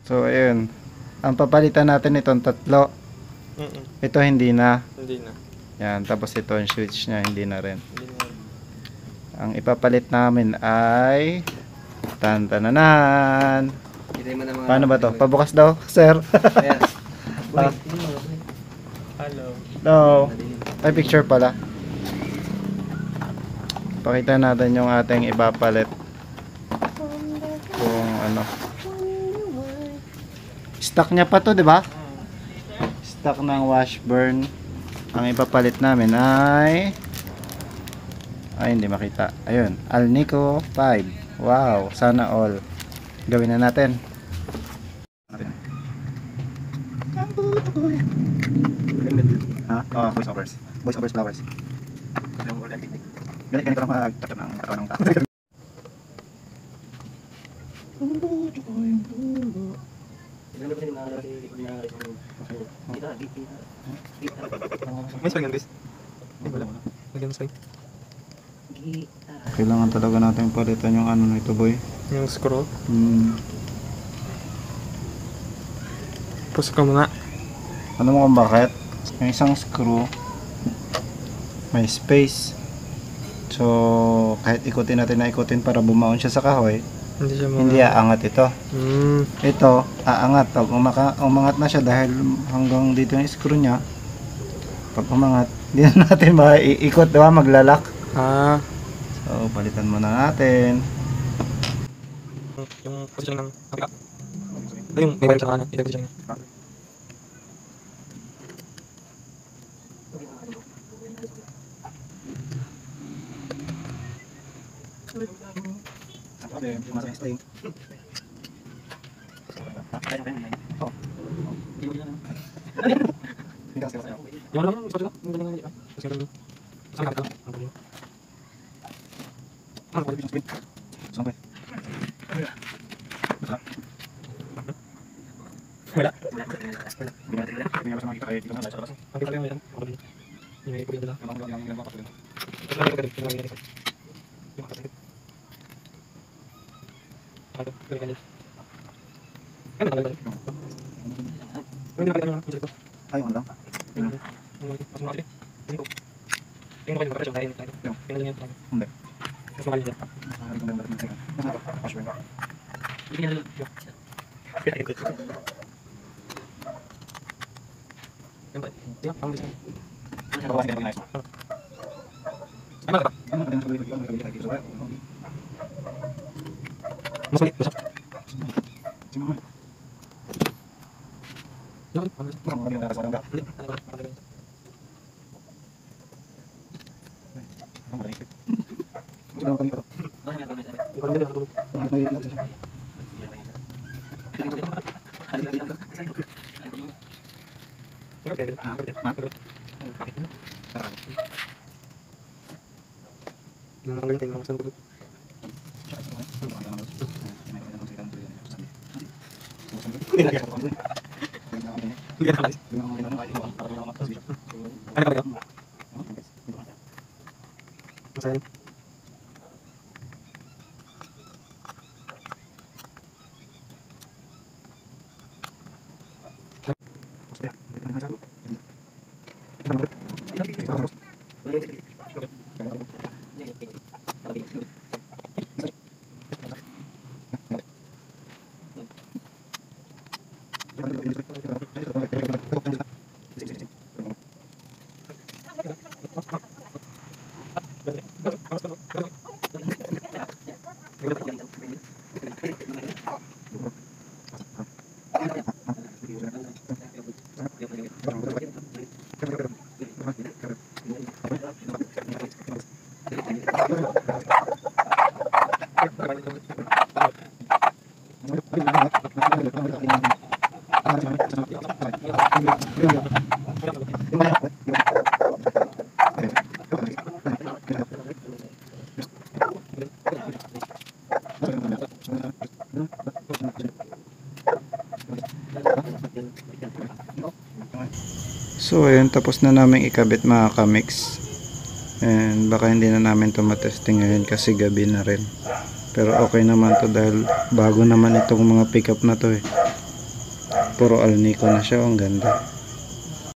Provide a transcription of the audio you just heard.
So ayun, ang papalitan natin itong tatlo. Ito hindi na. Hindi na. Yan, tapos ito yung switch nya hindi na rin. Hindi na. Ang ipapalit namin ay tantananan. Paano ba to? Pabukas daw, sir. Ayan. Hello. No. Ay, picture pala. Pakita natin yung ating ipapalit. Kung ano. Stock niya pa to, di ba? Stock ng Washburn. Ang ipapalit namin ay hindi makita. Ayun, Alnico 5. Wow, sana all. Gawin na natin. Ha? Oh, voice overs. Voice overs flowers. Ganito lang mag-tap ng katawan ng tao. May swing yan, guys. Wala. Lagyan swing. Kailangan talaga natin palitan yung ano na ito, boy. Yung screw. Pusok ka muna. Ano mo kung bakit? Yung isang screw may space. So, kahit ikutin natin na ikutin para bumaon siya sa kahoy, Hindi siya hindi aangat ito. Hmm. Ito, aangat. Pag umangat na siya dahil hanggang dito yung screw niya, pag umangat, hindi na natin maiikot, diba? Maglalak. Ah. So, palitan muna natin. Yung position ng kapila. Ito yung may wire sa kanan. Ito yung position niya. Yung ano yung spot yung galing nga. Kasi yung sa kapila. Ang galing. Ang galing. Sampai. Wala. Hindi ako makita kayo dito na sa labas. Ang galing yan. Ang galing. Yung may kuya nila. Yung mga kapatid. Tapos ang galing. Yung galing. Yung kapatid. Ano? Galing galing. Ano na galing? Hindi nakita niyo yung dito. Ay, ano lang? Mas mahal eh. Hindi ko. Tingnan ko yung kapatid. Yung galing. Yung galing yan. Hindi. Mas mahal yan. Hindi niya lang. Yung ba? Tingnan. Ang gusto. Ano ka ba? Mas ulit. Basta. Yung ano? Ulit. Ano ba? Ano ba? Ikaw din ako. So ayun, tapos na namin ikabit mga kamix. And baka hindi na namin ito matesting ngayon kasi gabi na rin. Pero okay naman to dahil bago naman itong mga pickup na to eh. Puro Alnico na siya. Ang ganda.